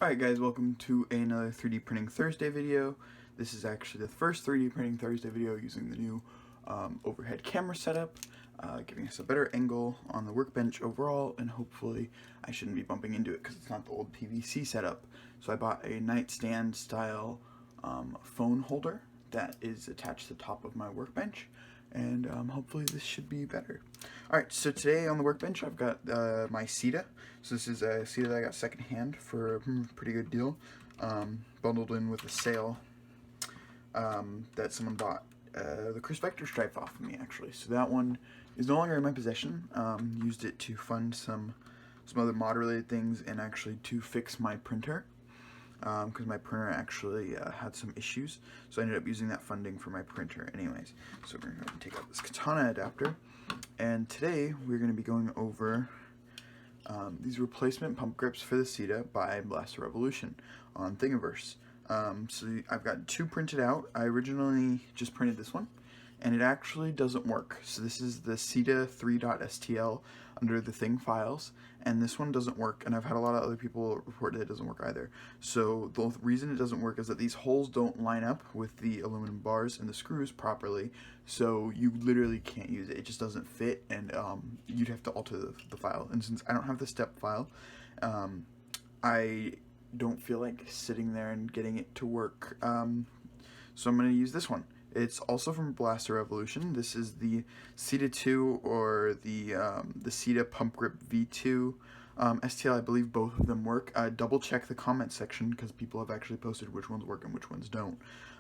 Alright guys, welcome to another 3D Printing Thursday video. This is actually the first 3D Printing Thursday video using the new overhead camera setup, giving us a better angle on the workbench overall, and hopefully I shouldn't be bumping into it because it's not the old PVC setup. So I bought a nightstand style phone holder that is attached to the top of my workbench, and hopefully this should be better. Alright, so today on the workbench I've got my Ceda. So this is a Ceda that I got secondhand for a pretty good deal, bundled in with a sale that someone bought the Chris Vector stripe off of me actually. So that one is no longer in my possession. Used it to fund some other mod related things and actually to fix my printer. Because my printer actually had some issues, so I ended up using that funding for my printer anyways. So we're going to take out this katana adapter, and today we're going to be going over these replacement pump grips for the Ceda by Blaster Revolution on Thingiverse. So I've got two printed out. I originally just printed this one, and it actually doesn't work. So this is the Ceda 3.stl under the Thing files, and this one doesn't work, and I've had a lot of other people report that it doesn't work either. So the reason it doesn't work is that these holes don't line up with the aluminum bars and the screws properly, so you literally can't use it. It just doesn't fit, and you'd have to alter the file. And since I don't have the step file, I don't feel like sitting there and getting it to work, so I'm going to use this one. It's also from Blaster Revolution. This is the Ceda 2 or the Ceda Pump Grip V2 STL. I believe both of them work. Double check the comment section because people have actually posted which ones work and which ones don't.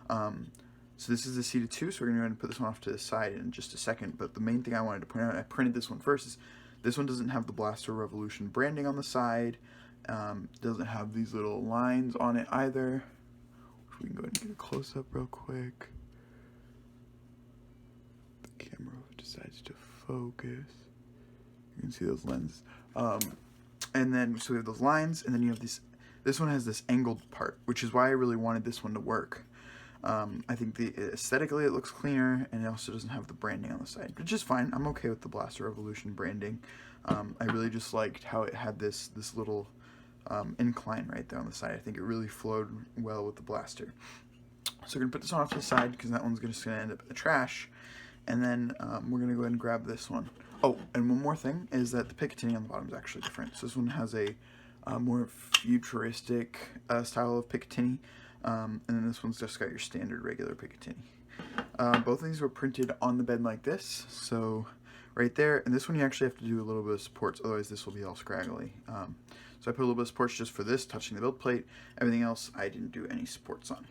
So this is the Ceda 2, so we're going to go ahead and put this one off to the side in just a second. But the main thing I wanted to point out, I printed this one first, is this one doesn't have the Blaster Revolution branding on the side. Doesn't have these little lines on it either. We can go ahead and get a close-up real quick. Camera decides to focus. You can see those lenses. And then so we have those lines, and then you have this one has this angled part, which is why I really wanted this one to work. I think aesthetically it looks cleaner, and it also doesn't have the branding on the side, which is fine. I'm okay with the Blaster Revolution branding. I really just liked how it had this little incline right there on the side. I think it really flowed well with the Blaster. So we're gonna put this one off to the side because that one's just gonna end up in the trash. And then we're going to go ahead and grab this one. Oh, and one more thing is that the Picatinny on the bottom is actually different. So this one has a more futuristic style of Picatinny, and then this one's just got your standard regular Picatinny. Both of these were printed on the bed like this, so right there. And this one you actually have to do a little bit of supports, otherwise this will be all scraggly. So I put a little bit of supports just for this, touching the build plate. Everything else I didn't do any supports on.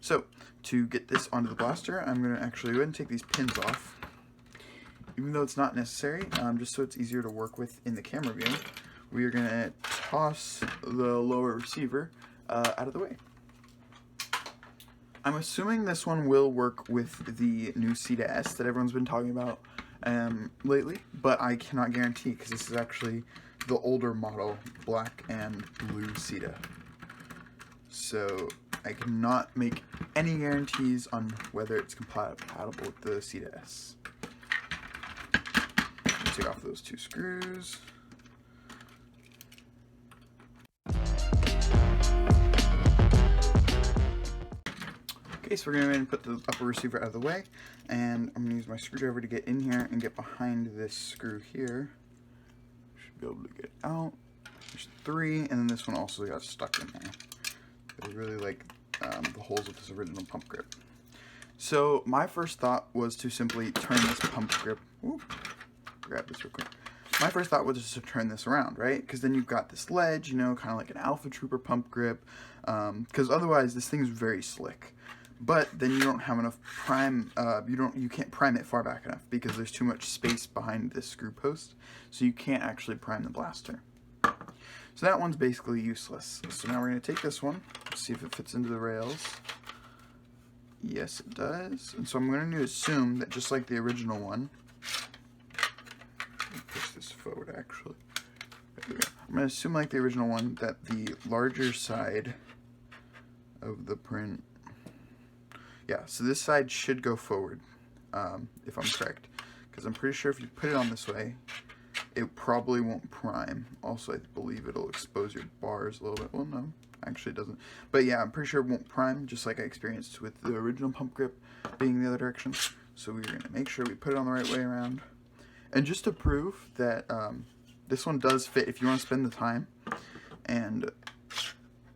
So to get this onto the blaster, I'm going to actually go ahead and take these pins off. Even though it's not necessary, just so it's easier to work with in the camera view, we are going to toss the lower receiver out of the way. I'm assuming this one will work with the new Ceda S that everyone's been talking about lately, but I cannot guarantee because this is actually the older model, black and blue Ceda. So I cannot make any guarantees on whether it's compatible with the Ceda S. Take off those two screws. Okay, so we're going to go ahead and put the upper receiver out of the way, and I'm going to use my screwdriver to get in here and get behind this screw here. Should be able to get it out. There's three, and then this one also got stuck in there. I really like the holes of this original pump grip. So my first thought was to simply turn this pump grip. Grab this real quick. My first thought was just to turn this around, right? Because then you've got this ledge, you know, kind of like an Alpha Trooper pump grip. Because otherwise, this thing is very slick. But then you don't have enough prime. You can't prime it far back enough because there's too much space behind this screw post. So you can't actually prime the blaster. So that one's basically useless. So now we're going to take this one, see if it fits into the rails. Yes, it does. And so I'm going to assume that just like the original one, push this forward actually. There we go. I'm going to assume like the original one that the larger side of the print, yeah, so this side should go forward, if I'm correct. Because I'm pretty sure if you put it on this way, It probably won't prime. Also, I believe it'll expose your bars a little bit. Well, no, actually it doesn't. But yeah, I'm pretty sure it won't prime, just like I experienced with the original pump grip being the other direction. So we're going to make sure we put it on the right way around. And just to prove that this one does fit, if you want to spend the time and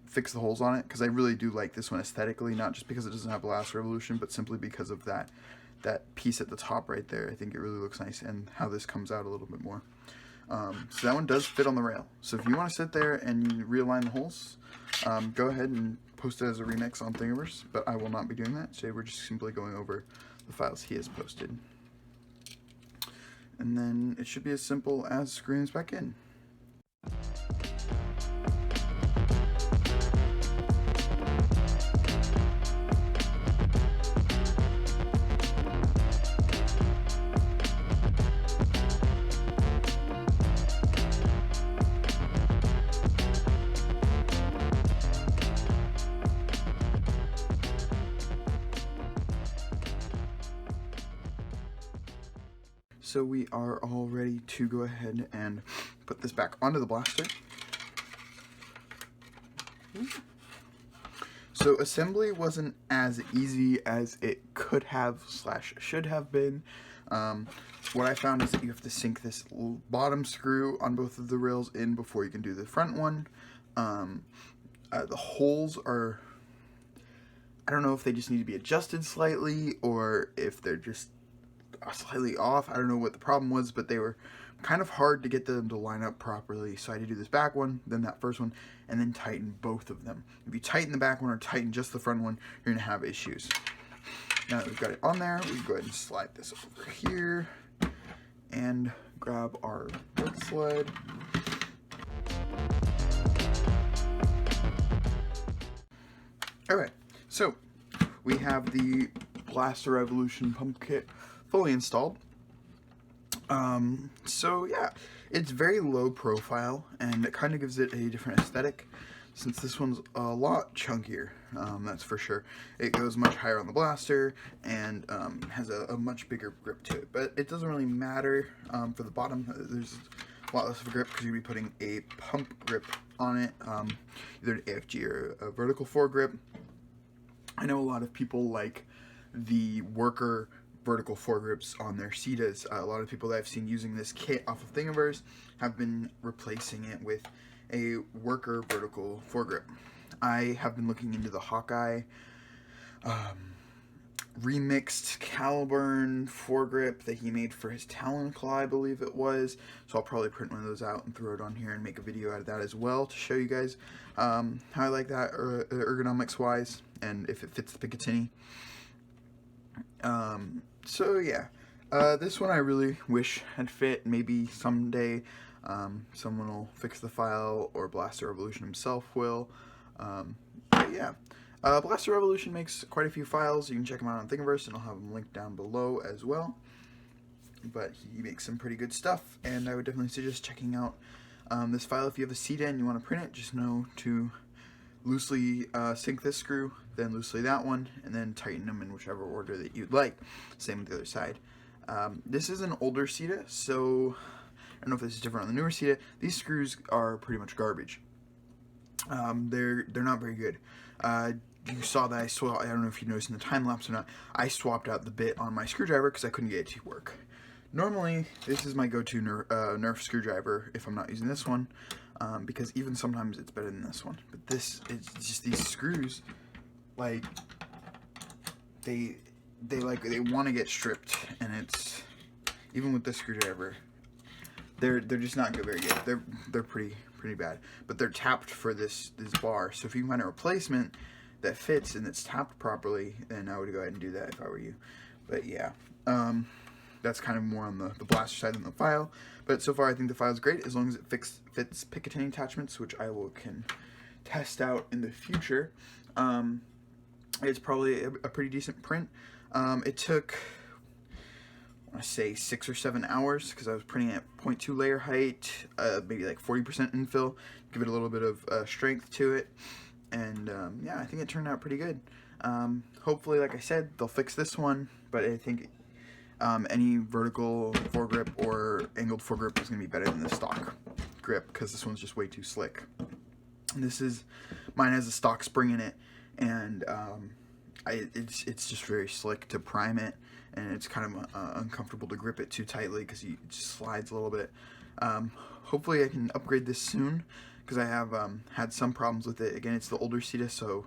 fix the holes on it, because I really do like this one aesthetically, not just because it doesn't have Blast Revolution, but simply because of that piece at the top right there. I think it really looks nice, and how this comes out a little bit more. So that one does fit on the rail. So if you want to sit there and you realign the holes, go ahead and post it as a remix on Thingiverse, but I will not be doing that. Today we're just simply going over the files he has posted. And then it should be as simple as screwing this back in. So we are all ready to go ahead and put this back onto the blaster. So assembly wasn't as easy as it could have / should have been. What I found is that you have to sink this bottom screw on both of the rails in before you can do the front one. The holes are, I don't know if they just need to be adjusted slightly or if they're just slightly off. I don't know what the problem was, but they were kind of hard to get them to line up properly. So I had to do this back one, then that first one, and then tighten both of them. If you tighten the back one or tighten just the front one, you're going to have issues. Now that we've got it on there, we can go ahead and slide this over here and grab our bolt sled. Alright, so we have the Blast Revolution pump kit fully installed. So yeah, it's very low profile, and it kind of gives it a different aesthetic, since this one's a lot chunkier, that's for sure. It goes much higher on the blaster, and has a much bigger grip to it, but it doesn't really matter. For the bottom, there's a lot less of a grip, because you'll be putting a pump grip on it, either an AFG or a vertical foregrip. I know a lot of people like the worker vertical foregrips on their Cedas. A lot of people that I've seen using this kit off of Thingiverse have been replacing it with a worker vertical foregrip. I have been looking into the Hawkeye remixed Caliburn foregrip that he made for his Talon Claw, I believe it was. So I'll probably print one of those out and throw it on here and make a video out of that as well to show you guys how I like that ergonomics wise, and if it fits the Picatinny. So yeah, this one I really wish had fit. Maybe someday someone will fix the file, or Blaster Revolution himself will. But yeah, Blaster Revolution makes quite a few files. You can check them out on Thingiverse, and I'll have them linked down below as well. But he makes some pretty good stuff, and I would definitely suggest checking out this file. If you have a Ceda and you want to print it, just know to loosely sink this screw, then loosely that one, and then tighten them in whichever order that you'd like. Same with the other side. This is an older Ceda, so I don't know if this is different on the newer Ceda. These screws are pretty much garbage. They're not very good. You saw that I don't know if you noticed in the time lapse or not, I swapped out the bit on my screwdriver because I couldn't get it to work. Normally, this is my go-to Nerf screwdriver if I'm not using this one, because even sometimes it's better than this one. But it's just these screws, like, they want to get stripped, and it's, even with this screwdriver, they're just not very good. They're pretty bad. But they're tapped for this bar, so if you can find a replacement that fits and that's tapped properly, then I would go ahead and do that if I were you. But yeah, that's kind of more on the blaster side than the file. But so far I think the file is great, as long as it fits Picatinny attachments, which I can test out in the future. It's probably a pretty decent print. It took, I want to say 6 or 7 hours, because I was printing at 0.2 layer height, maybe like 40% infill, give it a little bit of strength to it, and yeah, I think it turned out pretty good. Hopefully, like I said, they'll fix this one, but I think any vertical foregrip or angled foregrip is going to be better than the stock grip, because this one's just way too slick. And mine has a stock spring in it, and it's just very slick to prime it, and it's kind of uncomfortable to grip it too tightly because it just slides a little bit. Hopefully I can upgrade this soon, because I have had some problems with it. Again, it's the older Ceda, so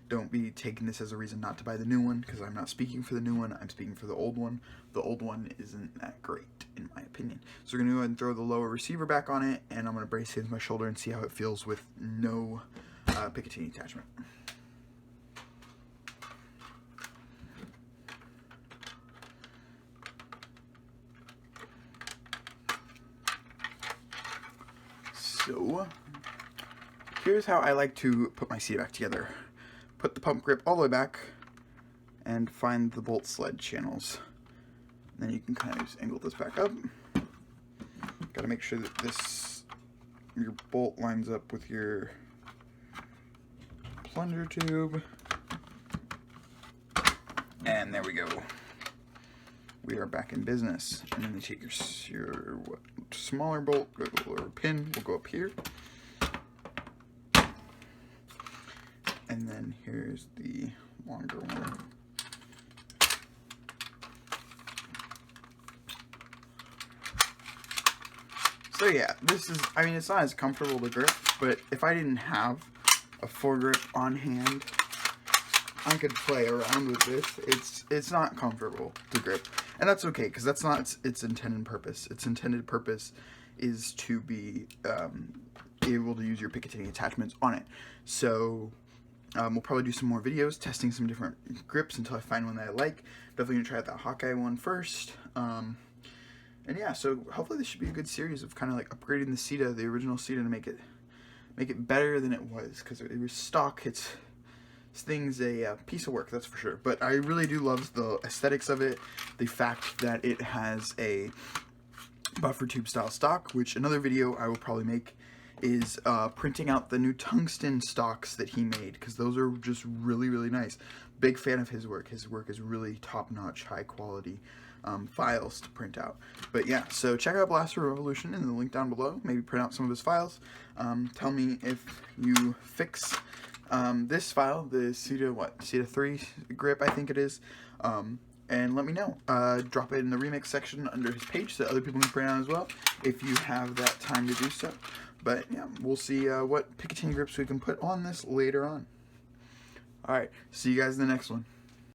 don't be taking this as a reason not to buy the new one, because I'm not speaking for the new one, I'm speaking for the old one. The old one isn't that great, in my opinion. So we're going to go ahead and throw the lower receiver back on it, and I'm going to brace it into my shoulder and see how it feels with no Picatinny attachment. So, here's how I like to put my Ceda back together. Put the pump grip all the way back and find the bolt sled channels. Then you can kind of just angle this back up. Got to make sure that your bolt lines up with your plunger tube. And there we go. We are back in business. And then you take your smaller bolt or pin will go up here. And then here's the longer one. So yeah, I mean, it's not as comfortable to grip, but if I didn't have a foregrip on hand, I could play around with this. It's not comfortable to grip, and that's okay, because that's not its intended purpose. Its intended purpose is to be able to use your Picatinny attachments on it. So we'll probably do some more videos testing some different grips until I find one that I like. Definitely gonna try out that Hawkeye one first. And yeah, so hopefully this should be a good series of kind of like upgrading the Ceda, the original Ceda, to make it better than it was, because it was stock. This thing's a piece of work, that's for sure. But I really do love the aesthetics of it, the fact that it has a buffer tube style stock, which another video I will probably make is printing out the new tungsten stocks that he made, because those are just really, really nice. Big fan of his work. His work is really top-notch, high-quality files to print out. But yeah, so check out Blaster Revolution in the link down below. Maybe print out some of his files. Tell me if you fix this file, the Ceda 3 grip, I think it is. And let me know. Drop it in the remix section under his page so other people can print out as well, if you have that time to do so. But yeah, we'll see what Picatinny grips we can put on this later on. Alright, see you guys in the next one.